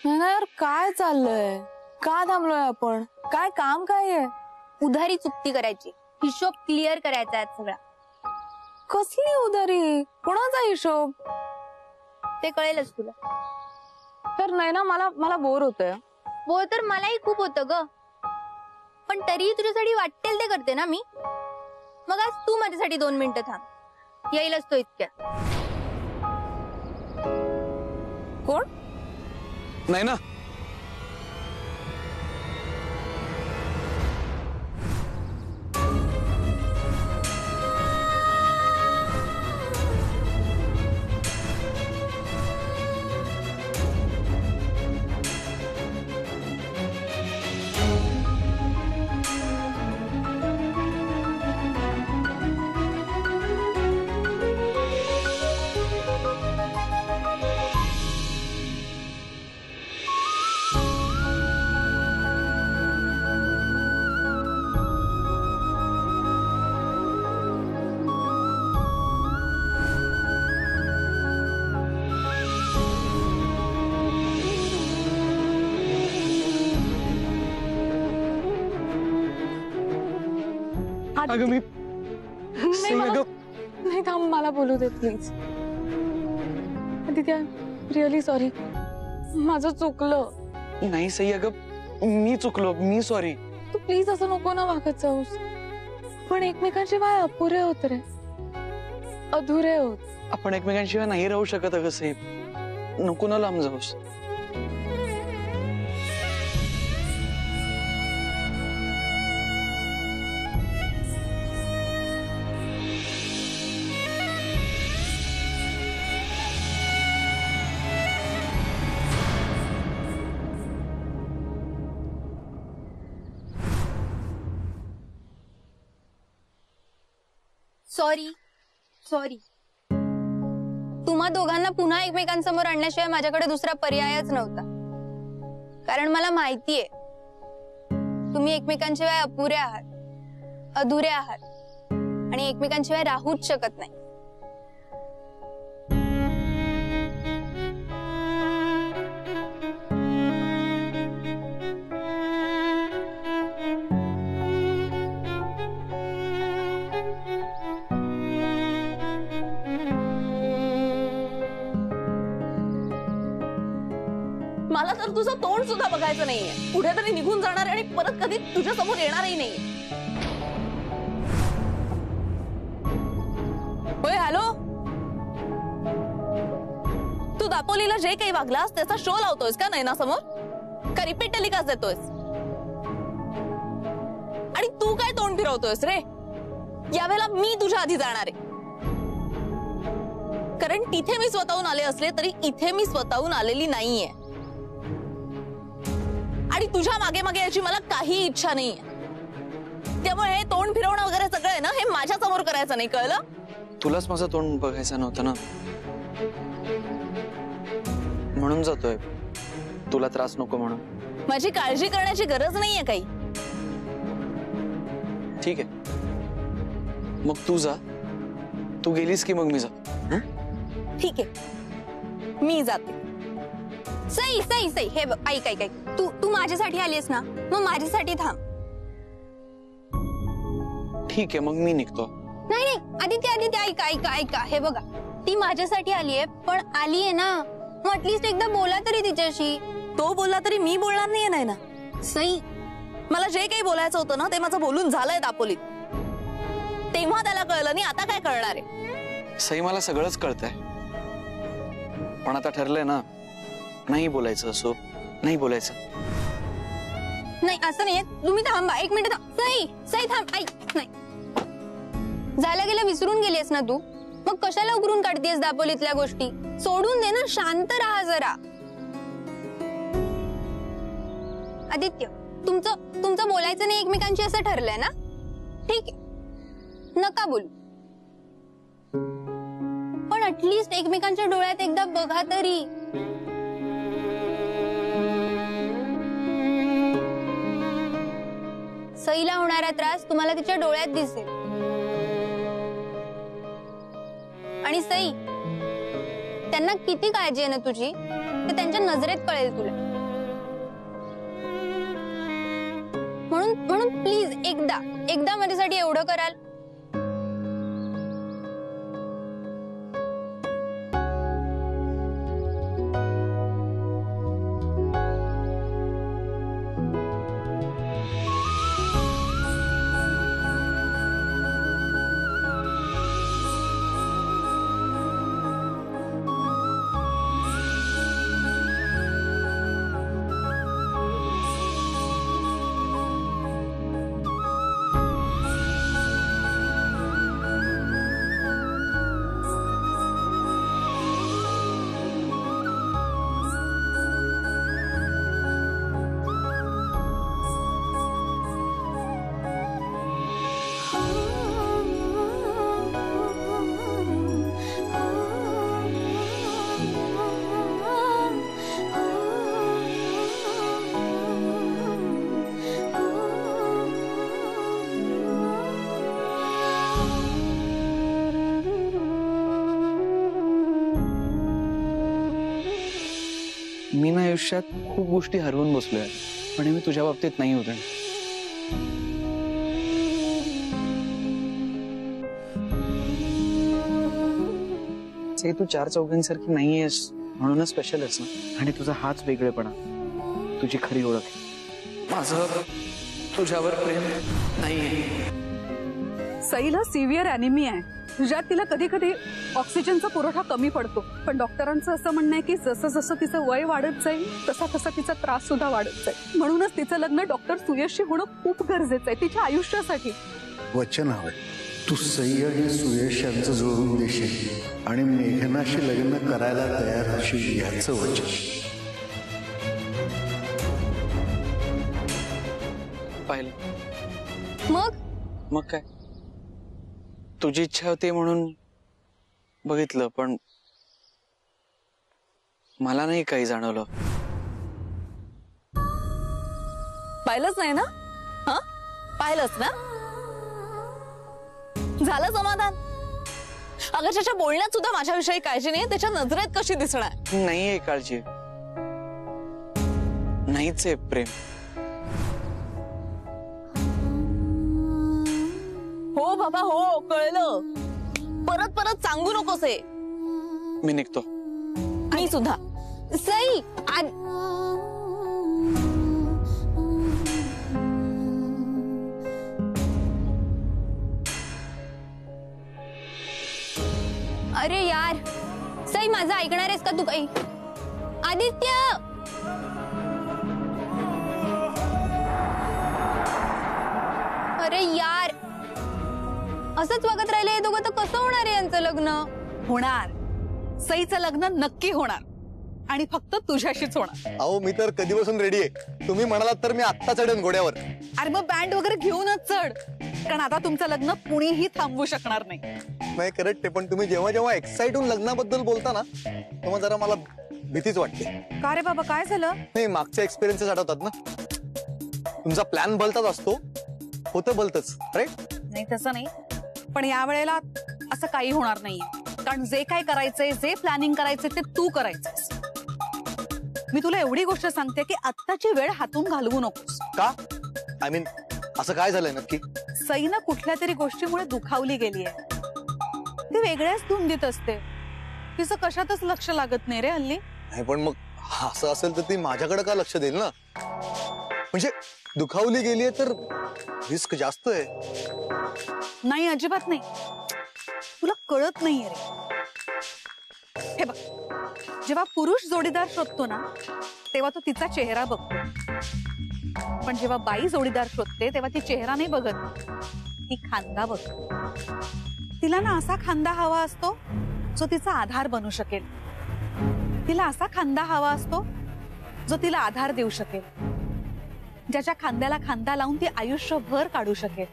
ना यार काय चाललंय, का थांबलोय आपण, काय काम काय आहे? उधारी चुकती करायची, हिशोब क्लिअर करायचा आहे सगळा. कसली उधारी, कोणाचा हिशोब? ते कळेलच तुला. तर नाही ना, मला बोर होतंय. बोर तर मलाही खूप होतं ग, पण तरीही तुझ्यासाठी वाटेल ते करते ना मी. मग आज तू माझ्यासाठी 2 मिनिटं थांब, येईलच तो इतक्यात. कोण? नाही ना, अगं मी नाही थांब, मला बोलू दे प्लीज. आदित्य, रिअली सॉरी, माझं चुकलं. नाही सई, अगं मी चुकलो, मी सॉरी. तू प्लीज असं नको ना वागत जाऊस. पण एकमेकांशिवाय अपुरे होत रे, अधुरे होत. आपण एकमेकांशिवाय नाही राहू शकत अगं सई, नको ना लांब जाऊस. Sorry sorry. तुम्हा दोघांना पुन्हा एकमेकांसमोर आणण्याशिवाय माझ्याकडे दुसरा पर्यायच नव्हता. कारण मला माहितीये तुम्ही एकमेकांशिवाय अपुरे आहात, अधुरे आहात आणि एकमेकांशिवाय राहूच शकत नाही. मला तर तुझं तोंड सुद्धा बघायचं नाहीये. पुढे तरी निघून जाणार आणि परत कधी तुझ्या समोर येणारही नाहीये. होय, हॅलो, तू दापोलीला जे काही वागलास त्याचा शो लावतोयस का नैना समोर? का रिपीट टेलिकास्ट देतोयस? आणि तू काय तोंड फिरवतोयस रे? यावेळेला मी तुझ्या आधी जाणार आहे, कारण तिथे मी स्वतःहून आले असले तरी इथे मी स्वतःहून आलेली नाहीये. आणि तुझ्या मागे मागे याची मला काही इच्छा नाहीये. त्यामुळे हे तोंड फिरवणं वगैरे सगळं आहे ना, हे माझ्या समोर करायचं नाही, कळलं? तुलाच माझं तोंड बघायचं नव्हतं ना, म्हणून जातोय. तुला त्रास नको म्हणून. माझी काळजी करण्याची गरज नाहीये काही. ठीक आहे, मग तू जा. तू गेलीस की मग मी जा. ठीक आहे, मी जाते. सई सई सई, हे बघ, ऐक ऐक ऐक. तू माझ्यासाठी आलीस ना, मग माझ्यासाठी थांब. ठीक आहे, मग मी निघतो. नाही नाही आदित्य आदित्य, ऐका ऐका ऐका. हे बघा, ती माझ्यासाठी आलीये, पण आलीये ना, मग ऍटलीस्ट एकदा बोला तरी तिच्याशी. तो बोलला तरी मी बोलणार नाहीये ना. सई, मला जे काही बोलायचं होतं ना ते माझं बोलून झालंय दापोलीत. तेव्हा त्याला कळलं नाही, आता काय कळणार आहे? सई, मला सगळंच कळतंय, पण आता ठरलंय ना, नाही बोलायचं. असो, नाही बोलायचं. नाही असं नाहीये, तुम्ही थांबा, 1 मिनिट थांब. सई सई थांब, ऐक. नाही, झालं गेलं विसरून गेलीस ना तू, मग कशाला उकरून काढतेस दापोलीतल्या गोष्टी? सोडून दे ना, शांत राहा जरा. आदित्य, तुमचं बोलायचं नाही एकमेकांशी असं ठरलंय ना? ठीक आहे, नका बोलू, पण ऍटलीस्ट एकमेकांच्या डोळ्यात एकदा बघा तरी. सईला होणारा त्रास तुम्हाला तिच्या डोळ्यात दिसेल. आणि सई, त्यांना किती काळजी आहे ना तुझी, ते त्यांच्या नजरेत कळेल तुला. म्हणून म्हणून प्लीज एकदा माझ्यासाठी एवढं कराल. मी ना आयुष्यात खूप गोष्टी हरवून बसलोय, पण मी तुझ्या बाबतीत नाही होते. तू चार चौघांसारखी नाहीयेस म्हणूनच स्पेशल आहेस ना. आणि तुझा हाच वेगळेपणा, तुझी खरी ओळख. माझं तुझ्यावर प्रेम नाहीये. सईला सिव्हिअर अॅनिमिया आहे. तुझ्यात तिला कधी कधी ऑक्सिजनचा पुरवठा कमी पडतो, पण डॉक्टरांचं असं म्हणणं आहे की जसं जसं तिचं वय वाढत जाईल तसा तसा तिचा त्रास सुद्धा वाढत जाईल. म्हणूनच तिचं लग्न डॉक्टर सुयशशी होणं खूप गरजेचं आहे तिच्या आयुष्यासाठी. वचन हवं तू सई आणि सुयश यांचं जोडून देशील आणि मेघनाशी लग्न करायला तयार होशील याचं वचन. पाहिलं मग काय तुझी इच्छा होती म्हणून बघितलं, पण मला नाही काही जाणवलं. पाहिलंच नाही ना? हा, पाहिलंच ना? झालं समाधान. अगं त्याच्या बोलण्यात सुद्धा माझ्याविषयी काळजी नाही, त्याच्या नजरेत कशी दिसणार? नाहीये काळजी, नाहीच आहे प्रेम. हो बाबा हो, कळलं. परत परत सांगू नकोस हे. मी निघतो. मी सुद्धा. सई अरे यार, सई माझं ऐकणार आहेस का तू काही? आदित्य, अरे यार, असंच वागत राहिले हे दोघं तर कसं होणार आहे यांचं लग्न? होणार, सईचं लग्न नक्की होणार आणि फक्त तुझ्याशीच होणार. अहो मी तर कधीपासून रेडी आहे. तुम्ही म्हणालात तर मी आत्ता चढेन घोड्यावर. अरे मग बँड वगैरे घेऊनच चढ, कारण आता तुमचं लग्न कुणीही थांबवू शकणार नाही. नाही करेक्ट आहे, पण तुम्ही जेव्हा जेव्हा एक्साइट होऊन लग्नाबद्दल बोलता ना तेव्हा जरा मला भीतीच वाटते. का रे बाबा, काय झालं? नाही, मागचे एक्सपिरियन्सेस आठवतात ना. तुमचा प्लॅन भलताच असतो, होतं भलतच, राईट? नाही तसं नाही, पण या वेळेला असं काही होणार नाही. कारण जे काय करायचंय, जे प्लॅनिंग करायचंय ते तू करायचंस. मी तुला एवढी गोष्ट सांगते की आत्ताची वेळ हातून घालवू नकोस. का? आय मीन असं काय झालंय नक्की? सई ना कुठल्या तरी गोष्टीमुळे दुखावली गेली आहे. ती वेगळ्याच धुंदीत असते, तिचं कशातच लक्ष लागत नाही रे हल्ली. नाही पण मग असं असेल तर ती माझ्याकडे का लक्ष देईल ना? म्हणजे दुखावली गेलीये तर रिस्क जास्त आहे. नाही, अजिबात नाही. तुला कळत नाहीये रे. हे बघ, जेव्हा पुरुष जोडीदार शोधतो ना तेव्हा तो तिचा चेहरा बघतो, पण जेव्हा बाई जोडीदार शोधते तेव्हा ती चेहरा नाही बघत, ती खांदा बघतो. तिला ना असा खांदा हवा असतो जो तिचा आधार बनू शकेल. तिला असा खांदा हवा असतो जो तिला आधार देऊ शकेल, ज्याच्या खांद्याला खांदा लावून ती आयुष्यभर काढू शकेल,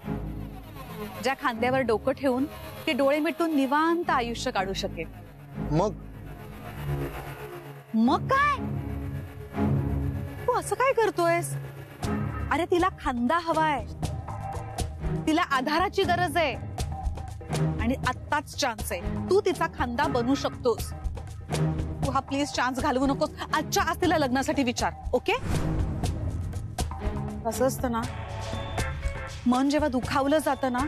ज्या खांद्यावर डोकं ठेवून ती डोळे मिटून निवांत आयुष्य काढू शकेल. मग काय? तू असं काय करतोयस? अरे तिला खांदा हवाय, तिला आधाराची गरज आहे आणि आत्ताच चान्स आहे. तू तिचा खांदा बनू शकतोस. तू हा प्लीज चान्स घालवू नकोस. आजच्या आज तिला लग्नासाठी विचार, ओके? असं असतं ना मन जेव्हा दुखावलं जातं ना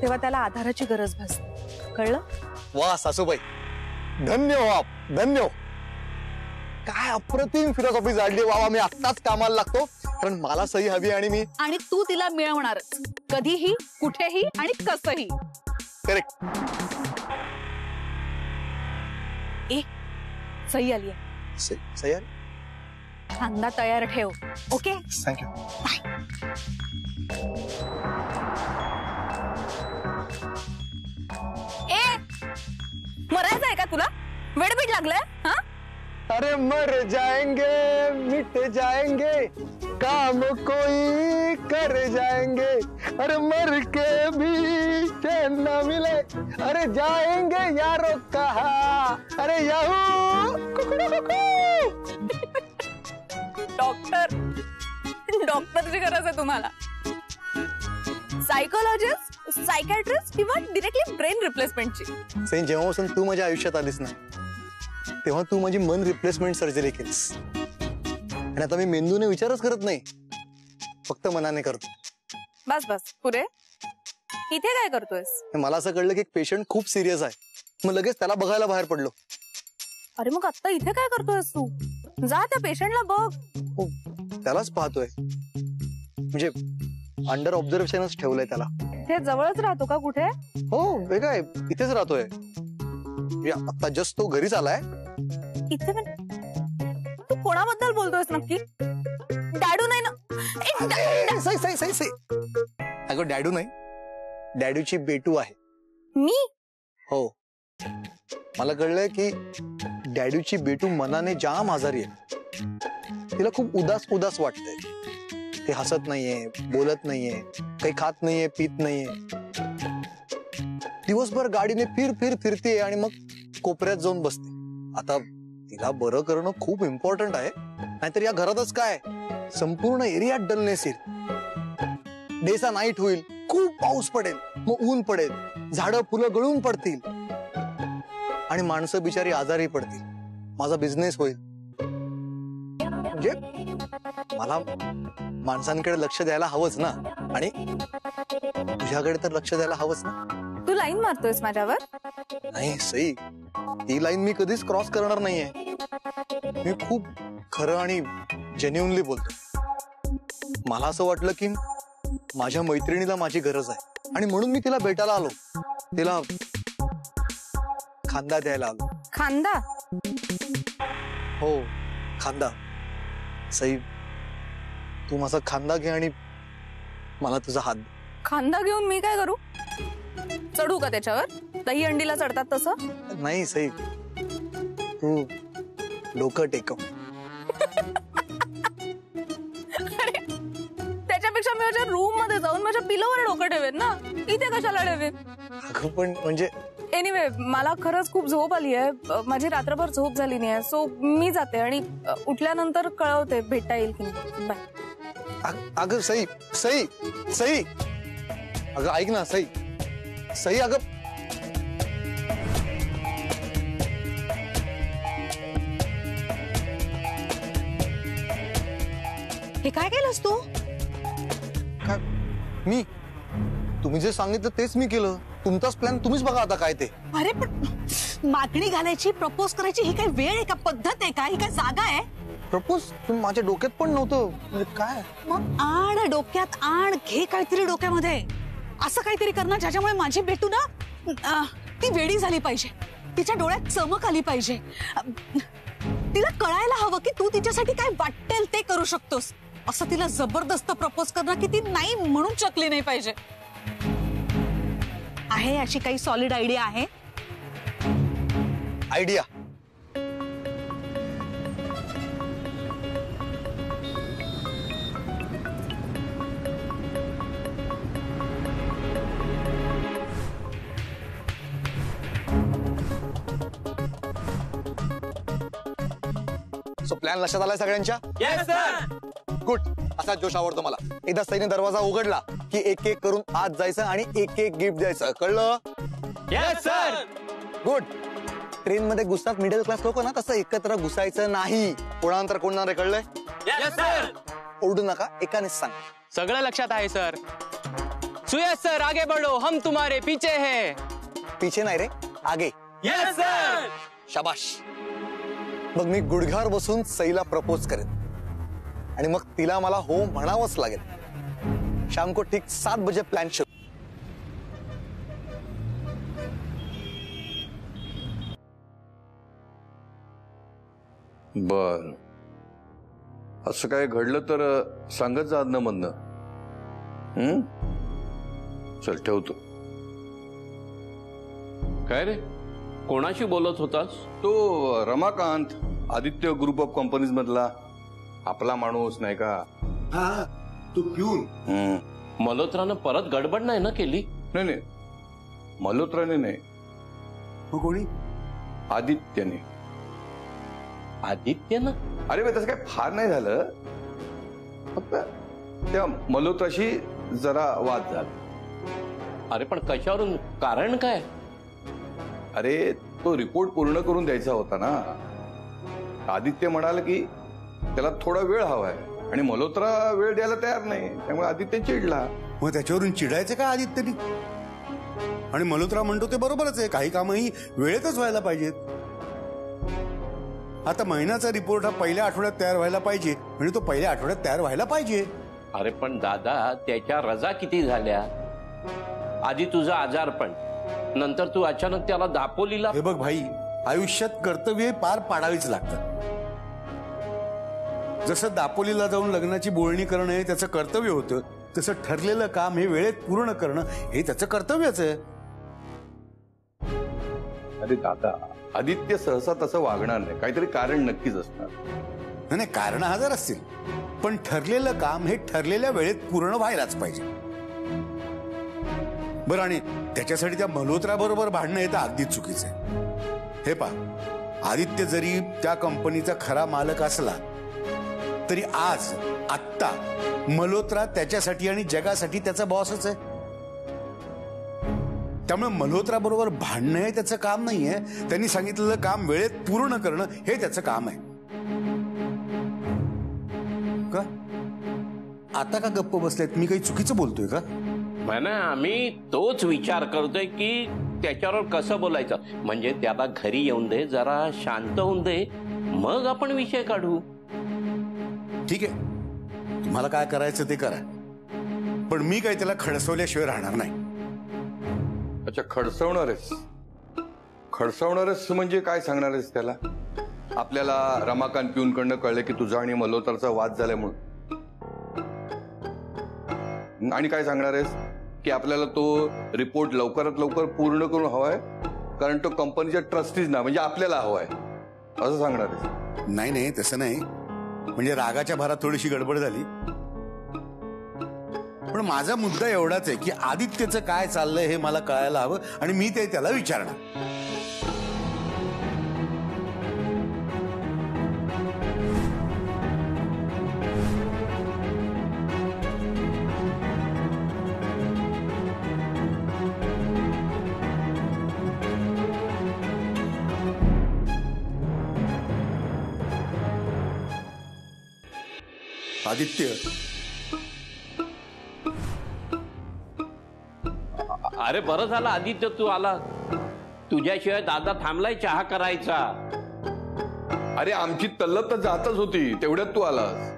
तेव्हा त्याला आधाराची गरज भासते, कळलं? वा सासूबाई, धन्य हो आप, धन्य हो. काय अप्रतिम फिलॉसॉफी जाडली वा, मी आत्ताच कामाला लागतो, कारण मला सही हवी आणि तू तिला मिळवणारच, कधीही, कुठेही आणि कसंही. करेक्ट. ए, सही आली. सही आली. खांदा तयार ठेव. Okay, thank you. ए, मरायचंय का तुला? वेडबीड लागलंय? हा? अरे मर जाएंगे मिट जाएंगे काम कोई कर जाएंगे, अरे मर के भी चैन न मिले, अरे जाएंगे यारो कहा, अरे याहू. डॉक्टरची गरज आहे तुम्हाला? सायकोलॉजिस्ट, सायकॅट्रिस्ट किंवा डिरेक्टली ब्रेन रिप्लेसमेंटची? सई, जेव्हापासून तू माझ्या आयुष्यात आलीस ना तेव्हा तू माझी मन रिप्लेसमेंट सर्जरी केलीस, आणि आता मी मेंदूने विचारच करत नाही, फक्त मनाने करतो. बस बस पुरे. इथे काय करतोयस? मला असं कळलं की एक पेशंट खूप सिरियस आहे, मग लगेच त्याला बघायला बाहेर पडलो. अरे मग आता इथे काय करतोयस तू? जा त्या पेशंटला बघ. हो, त्यालाच पाहतोय, म्हणजे अंडर ऑब्झर्वेशनच ठेवलंय त्याला. ते जवळच राहतो का कुठे? हो, वेगळं आहे, इथेच राहतोय. आता जस्ट तो घरीच आलाय. इथे पण? तू कोणाबद्दल बोलतोयस नक्की? डॅडू नाही ना? सई, अगं डॅडू नाही, डॅडूची बेटू आहे. मी? हो, मला कळलंय की डॅडूची बेटू मनाने जाम आजारी आहे. तिला खूप उदास उदास वाटतंय. ते हसत नाहीये, बोलत नाहीये, काही खात नाहीये, पित नाहीये. दिवसभर गाडीने फिरते आणि मग कोपऱ्यात जाऊन बसते. आता तिला बरं करणं खूप इम्पॉर्टंट आहे, नाहीतर या घरातच काय संपूर्ण एरियात डलनेस येईल. डेसा नाईट होईल, खूप पाऊस पडेल, मग ऊन पडेल, झाडं फुलं गळून पडतील आणि माणसं बिचारी आजारी पडतील. माझा बिझनेस होईल. म्हणजे मला माणसांकडे लक्ष द्यायला हवंच ना, आणि तुझ्याकडे तर लक्ष द्यायला हवंच ना. तू लाईन मारतोयस माझ्यावर? नाही सई, ही लाईन मी कधीच क्रॉस करणार नाहीये. मी खूप खरं आणि जेन्युइनली बोलतो. मला असं वाटलं की माझ्या मैत्रिणीला माझी गरज आहे, आणि म्हणून मी तिला भेटायला आलो, तिला खांदा द्यायला आलो. खांदा? हो, खांदा. सई, तू माझा खांदा घे आणि मला तुझा हात दे. खांदा घेऊन मी काय करू? चढू का त्याच्यावर? दही अंडीला चढतात तसं? नाही सई, तू डोकं टेकव. त्याच्यापेक्षा मी माझ्या रूम मध्ये जाऊन माझ्या पिलोवर डोकं ठेवेन ना, इथे कशाला ठेवेन? अगं पण म्हणजे एनिवे, मला खरंच खूप झोप आली आहे. माझी रात्रभर झोप झाली नाही, सो मी जाते आणि उठल्यानंतर कळवते भेटता येईल की नाही. बाय. अगं सई, अगं ऐक ना सई, अगं हे काय केलंस तू? काय? मी? तुम्ही जे सांगितलं तेच मी केलं. तुमचाच प्लॅन तुम्हीच बघा आता काय ते. अरे पण मागणी घालायची, प्रपोज करायची ही काय वेळ आहे का, पद्धत आहे का, ही काय जागा आहे? प्रपोज माझ्या डोक्यात पण नव्हतं. म्हणजे काय? मग आण डोक्यात, आण घे काहीतरी डोक्यामध्ये. असं काहीतरी कर ना ज्याच्यामुळे माझी भेटू ना ती वेडी झाली पाहिजे, तिच्या डोळ्यात चमक आली पाहिजे. तिला कळायला हवं की तू तिच्यासाठी काय वाटेल ते करू शकतोस. असं तिला जबरदस्त प्रपोज करणं की ती नाही म्हणून चकली नाही पाहिजे. आहे अशी काही सॉलिड आयडिया आहे? आयडिया? सो प्लॅन लक्षात आलाय सगळ्यांच्या? Yes sir. गुड. असा जोश आवडतो मला. एकदा सईने दरवाजा उघडला की एक एक करून आत जायचं आणि एक एक गिफ्ट द्यायचं. कळलं? Yes sir. गुड. ट्रेन मध्ये घुसतात मिडल क्लास लोक ना, तसं एकत्र घुसायचं नाही. कोणानंतर कोणाला. कळलंय? Yes sir. ओरडू नका, एकानेच सांग. सगळं लक्षात आहे सर. सुयश सर आगे बढ़ो, हम तुम्हारे पीछे है. पीछे नाही रे, आगे. Yes sir. शाबाश. मग मी गुडघ्यावर बसून सईला प्रपोज करेन आणि मग तिला मला हो म्हणावंच लागेल. शाम को ठीक 7 बजे प्लान शुरू. बर, असं काय घडलं तर सांगत जा आदनं मधनं. चल ठेवतो. काय रे, कोणाशी बोलत होतास? तो Ramakant, Aditya group of companies मधला आपला माणूस नाही का? हा, तू पिऊन. मल्होत्रानं परत गडबड नाही ना केली? नाही नाही, मल्होत्राने नाही, मग कोणी? आदित्यने. आदित्य ना? अरे बे, तसं काय फार नाही झालं, फक्त त्या मल्होत्राशी जरा वाद झाला. अरे पण कशावरून, कारण काय? अरे तो रिपोर्ट पूर्ण करून द्यायचा होता ना. आदित्य म्हणाला की त्याला थोडा वेळ हवाय आणि मल्होत्रा वेळ द्यायला तयार नाही, त्यामुळे आदित्य चिडला. मग त्याच्यावरून चिडायचं का आदित्यनी? आणि मल्होत्रा म्हणतो ते बरोबरच आहे, काही कामही वेळेतच व्हायला पाहिजेत. आता महिन्याचा रिपोर्ट हा पहिल्या आठवड्यात तयार व्हायला पाहिजे म्हणजे तो पहिल्या आठवड्यात तयार व्हायला पाहिजे. अरे पण दादा, त्याच्या रजा किती झाल्या? आधी तुझं आजारपण, नंतर तू अचानक त्याला दापोलीला. हे बघ भाई, आयुष्यात कर्तव्य पार पाडावीच लागतात. जसं दापोलीला जाऊन लग्नाची बोलणी करणं हे त्याचं कर्तव्य होतं, तसं ठरलेलं काम हे वेळेत पूर्ण करणं हे त्याचं कर्तव्यच आहे. अरे दादा, आदित्य सहसा तसं वागणार नाही, काहीतरी कारण नक्कीच असणार. नाही, कारण हजार असतील, पण ठरलेलं काम हे ठरलेल्या वेळेत पूर्ण व्हायलाच पाहिजे. बरं, आणि त्याच्यासाठी त्या मल्होत्रा बरोबर भांडणं येतं अगदीच चुकीचं आहे. हे पहा, आदित्य जरी त्या कंपनीचा खरा मालक असला तरी आज आत्ता मल्होत्रा त्याच्यासाठी आणि जगासाठी त्याचा बॉसच आहे. त्यामुळे मल्होत्रा बरोबर भांडणं हे त्याचं काम नाहीये. त्यांनी सांगितलेलं काम वेळेत पूर्ण करणं हे त्याचं काम आहे. का आता का गप्प बसलेत? मी काही चुकीचं बोलतोय का? म्हणा, आम्ही तोच विचार करतोय की त्याच्यावर कसं बोलायचं. म्हणजे त्याला घरी येऊन दे, जरा शांत होऊन दे, मग आपण विषय काढू. ठीक आहे, तुम्हाला काय करायचं ते करा, पण मी काही त्याला खडसवल्याशिवाय राहणार नाही. अच्छा, खडसवणारेस? खडसवणारेस म्हणजे काय सांगणारेस त्याला? आपल्याला रमाकांत पिऊनकडनं कळलं की तुझा आणि मल्होत्राचा वाद झालाय म्हणून, आणि काय सांगणारेस की आपल्याला तो रिपोर्ट लवकरात लवकर पूर्ण करून हवाय कारण तो कंपनीच्या ट्रस्टीज ना, म्हणजे आपल्याला हवाय, असं सांगणारेस? नाही नाही, तसं नाही. म्हणजे रागाच्या भरात थोडीशी गडबड झाली. पण माझा मुद्दा एवढाच आहे की आदित्यचं काय चाललंय हे मला कळायला हवं आणि मी ते त्याला विचारणार. आदित्य, अरे बरं झालं आदित्य तू आला. तुझ्याशिवाय दादा थांबलाय चहा करायचा. अरे आमची तल्लप तर जातच होती, तेवढ्यात तू आलास.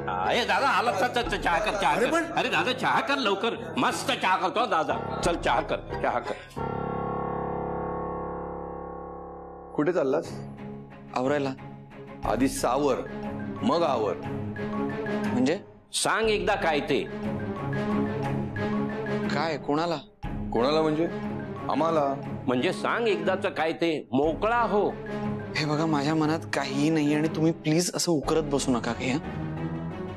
अरे दादा आला, चहा कर, चहा कर. अरे दादा चहा कर लवकर, मस्त चहा करतो दादा. चल चहा कर, चहा कर. कुठे चाललास? आवरायला. आधी सावर, मग आवर. म्हणजे सांग एकदा काय ते. काय? कोणाला? कोणाला म्हणजे? आम्हाला. म्हणजे सांग एकदाच काय ते, मोकळा हो. हे बघा, माझ्या मनात काहीही नाही आणि तुम्ही प्लीज असं उकरत बसू नका काही.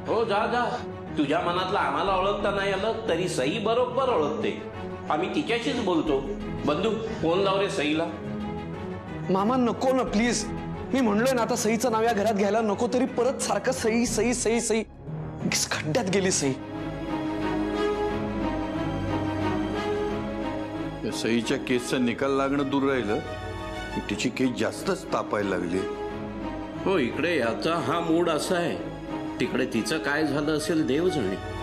हो जा जा, तुझ्या मनातलं आम्हाला ओळखता नाही आलं तरी सई बरोबर ओळखते. आम्ही तिच्याशीच बोलतो. बंधू फोन लाव रे सईला. मामा नको ना प्लीज, मी म्हणलोय ना आता सईचं नाव या घरात घ्यायला नको, तरी परत सारखं सई सई सई सई. खड्ड्यात गेली सई. सईच्या केसचा निकाल लागणं दूर राहिलं, तिची केस जास्तच तापायला लागली. हो, इकडे याचा हा मूड असा आहे तिकडे तिचं काय झालं असेल देव जाणे.